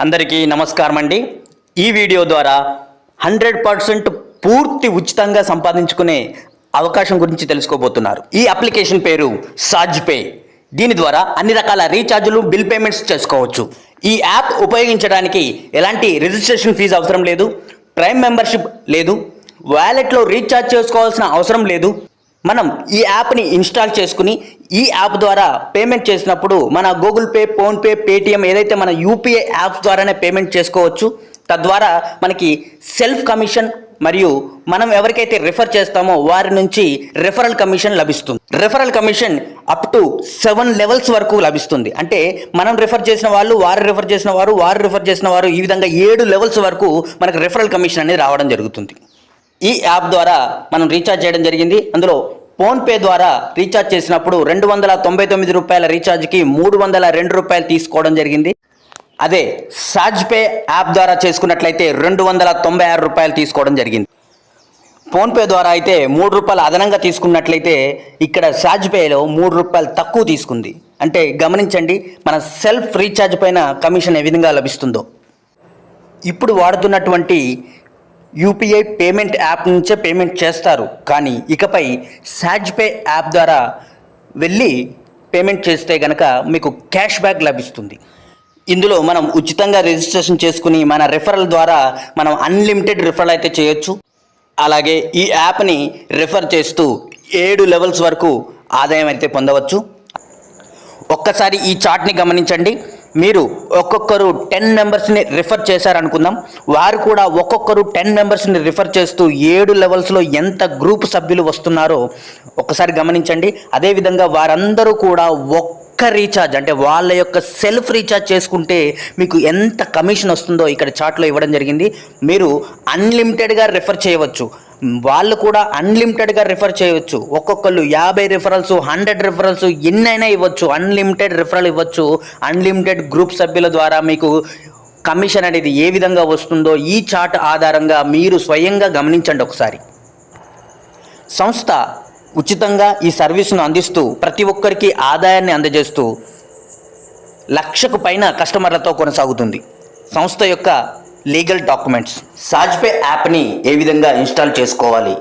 అందరికీ నమస్కారం అండి. ఈ వీడియో ద్వారా 100% పూర్తి ఉచితంగా సంపాదించుకునే అవకాశం గురించి తెలుసుకోబోతున్నారు. ఈ అప్లికేషన్ పేరు సాజ్ పే. దీని ద్వారా అన్ని రకాల రీఛార్జులు, బిల్ పేమెంట్స్ చేసుకోవచ్చు. ఈ యాప్ ఉపయోగించడానికి ఎలాంటి రిజిస్ట్రేషన్ ఫీజు అవసరం లేదు, ప్రైమ్ మెంబర్షిప్ లేదు, వాలెట్లో రీఛార్జ్ చేసుకోవాల్సిన అవసరం లేదు. మనం ఈ యాప్ని ఇన్స్టాల్ చేసుకుని ఈ యాప్ ద్వారా పేమెంట్ చేసినప్పుడు మన గూగుల్ పే, ఫోన్పే, పేటిఎం ఏదైతే మన యూపీఐ యాప్స్ ద్వారానే పేమెంట్ చేసుకోవచ్చు. తద్వారా మనకి సెల్ఫ్ కమిషన్ మరియు మనం ఎవరికైతే రిఫర్ చేస్తామో వారి నుంచి రెఫరల్ కమిషన్ లభిస్తుంది. Referral commission up to 7 levels వరకు లభిస్తుంది. అంటే మనం రిఫర్ చేసిన వాళ్ళు, వారు రిఫర్ చేసిన వారు, వారు రిఫర్ చేసిన వారు, ఈ విధంగా 7 లెవెల్స్ వరకు మనకు రెఫరల్ కమిషన్ అనేది రావడం జరుగుతుంది. ఈ యాప్ ద్వారా మనం రీఛార్జ్ చేయడం జరిగింది. అందులో ఫోన్పే ద్వారా రీఛార్జ్ చేసినప్పుడు 299 రూపాయల రీఛార్జ్కి 302 రూపాయలు తీసుకోవడం జరిగింది. అదే సాజ్ పే యాప్ ద్వారా చేసుకున్నట్లయితే 296 రూపాయలు తీసుకోవడం జరిగింది. ఫోన్పే ద్వారా అయితే 3 రూపాయలు అదనంగా తీసుకున్నట్లయితే ఇక్కడ సాజ్ పేలో 3 రూపాయలు తక్కువ తీసుకుంది. అంటే గమనించండి, మన సెల్ఫ్ రీఛార్జ్ పైన కమిషన్ ఏ విధంగా లభిస్తుందో. ఇప్పుడు వాడుతున్నటువంటి యూపీఐ పేమెంట్ యాప్ నుంచే పేమెంట్ చేస్తారు, కానీ ఇకపై సాజ్ పే యాప్ ద్వారా వెళ్ళి పేమెంట్ చేస్తే కనుక మీకు క్యాష్ బ్యాక్ లభిస్తుంది. ఇందులో మనం ఉచితంగా రిజిస్ట్రేషన్ చేసుకుని మన రెఫరల్ ద్వారా మనం అన్లిమిటెడ్ రిఫరల్ అయితే చేయొచ్చు. అలాగే ఈ యాప్ని రెఫర్ చేస్తూ 7 లెవెల్స్ వరకు ఆదాయం అయితే పొందవచ్చు. ఒక్కసారి ఈ చార్ట్ని గమనించండి. మీరు ఒక్కొక్కరు 10 మెంబర్స్ని రిఫర్ చేశారనుకుందాం. వారు కూడా ఒక్కొక్కరు 10 మెంబర్స్ని రిఫర్ చేస్తూ 7 లెవెల్స్లో ఎంత గ్రూప్ సభ్యులు వస్తున్నారో ఒక్కసారి గమనించండి. అదేవిధంగా వారందరూ కూడా ఒక్క రీఛార్జ్ అంటే వాళ్ళ యొక్క సెల్ఫ్ రీఛార్జ్ చేసుకుంటే మీకు ఎంత కమిషన్ వస్తుందో ఇక్కడ చార్ట్లో ఇవ్వడం జరిగింది. మీరు అన్లిమిటెడ్గా రిఫర్ చేయవచ్చు, వాళ్ళు కూడా అన్లిమిటెడ్గా రిఫర్ చేయవచ్చు. ఒక్కొక్కళ్ళు 50 రిఫరల్స్, 100 రిఫరల్స్ ఎన్నైనా ఇవ్వచ్చు. అన్లిమిటెడ్ రిఫరల్ ఇవ్వచ్చు. అన్లిమిటెడ్ గ్రూప్ సభ్యుల ద్వారా మీకు కమిషన్ అనేది ఏ విధంగా వస్తుందో ఈ చార్ట్ ఆధారంగా మీరు స్వయంగా గమనించండి ఒకసారి. సంస్థ ఉచితంగా ఈ సర్వీస్ను అందిస్తూ ప్రతి ఒక్కరికి ఆదాయాన్ని అందజేస్తూ 1,00,000కు పైన కస్టమర్లతో కొనసాగుతుంది. సంస్థ యొక్క లీగల్ డాక్యుమెంట్స్. సాజ్ పే యాప్ని ఏ విధంగా ఇన్స్టాల్ చేసుకోవాలి?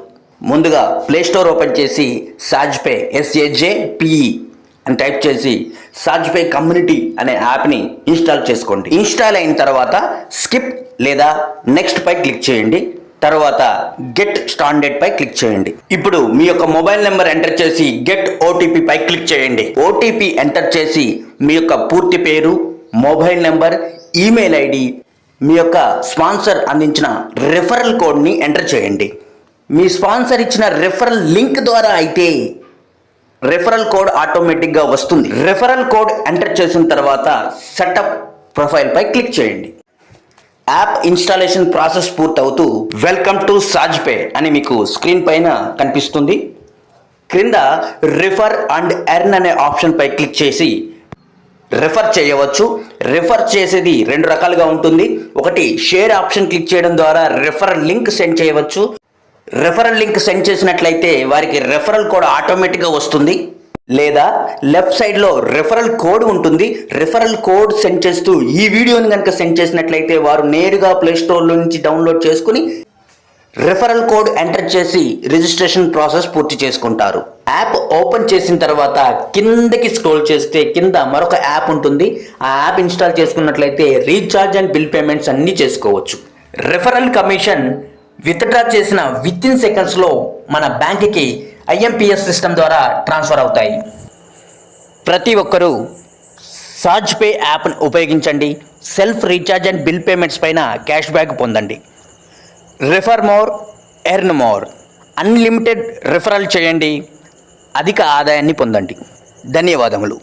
ముందుగా ప్లే స్టోర్ ఓపెన్ చేసి సాజ్ పే SAJPE అని టైప్ చేసి సాజ్ పే కమ్యూనిటీ అనే యాప్ని ఇన్స్టాల్ చేసుకోండి. ఇన్స్టాల్ అయిన తర్వాత స్కిప్ లేదా నెక్స్ట్ పై క్లిక్ చేయండి. తర్వాత గెట్ స్టాండర్డ్ పై క్లిక్ చేయండి. ఇప్పుడు మీ యొక్క మొబైల్ నెంబర్ ఎంటర్ చేసి గెట్ OTP పై క్లిక్ చేయండి. OTP ఎంటర్ చేసి మీ యొక్క పూర్తి పేరు, మొబైల్ నెంబర్, ఈమెయిల్ ID, మీ యొక్క స్పాన్సర్ అందించిన రెఫరల్ కోడ్ని ఎంటర్ చేయండి. మీ స్పాన్సర్ ఇచ్చిన రెఫరల్ లింక్ ద్వారా అయితే రెఫరల్ కోడ్ ఆటోమేటిక్గా వస్తుంది. రెఫరల్ కోడ్ ఎంటర్ చేసిన తర్వాత సెటప్ ప్రొఫైల్ పై క్లిక్ చేయండి. యాప్ ఇన్స్టాలేషన్ ప్రాసెస్ పూర్తవుతూ వెల్కమ్ టు సాజ్ పే అని మీకు స్క్రీన్ పైన కనిపిస్తుంది. క్రింద రిఫర్ అండ్ ఎర్న్ అనే ఆప్షన్ పై క్లిక్ చేసి రెఫర్ చేయవచ్చు. రెఫర్ చేసేది 2 రకాలుగా ఉంటుంది. ఒకటి షేర్ ఆప్షన్ క్లిక్ చేయడం ద్వారా రెఫరల్ లింక్ సెండ్ చేయవచ్చు. రెఫరల్ లింక్ సెండ్ చేసినట్లయితే వారికి రెఫరల్ కోడ్ ఆటోమేటిక్గా వస్తుంది. లేదా లెఫ్ట్ సైడ్లో రెఫరల్ కోడ్ ఉంటుంది. రెఫరల్ కోడ్ సెండ్ చేస్తూ ఈ వీడియోని కనుక సెండ్ చేసినట్లయితే వారు నేరుగా ప్లే స్టోర్లో నుంచి డౌన్లోడ్ చేసుకుని రెఫరల్ కోడ్ ఎంటర్ చేసి రిజిస్ట్రేషన్ ప్రాసెస్ పూర్తి చేసుకుంటారు. యాప్ ఓపెన్ చేసిన తర్వాత కిందకి స్క్రోల్ చేస్తే కింద మరొక యాప్ ఉంటుంది. ఆ యాప్ ఇన్స్టాల్ చేసుకున్నట్లయితే రీఛార్జ్ అండ్ బిల్ పేమెంట్స్ అన్నీ చేసుకోవచ్చు. రెఫరల్ కమిషన్ విత్డ్రా చేసిన వితిన్ సెకండ్స్లో మన బ్యాంక్కి IMPS సిస్టమ్ ద్వారా ట్రాన్స్ఫర్ అవుతాయి. ప్రతి ఒక్కరూ సాజ్ పే యాప్ను ఉపయోగించండి. Self recharge and bill payments పైన క్యాష్ బ్యాక్ పొందండి. Refer more, earn more. Unlimited referral చేయండి, అధిక ఆదాయాన్ని పొందండి. ధన్యవాదములు.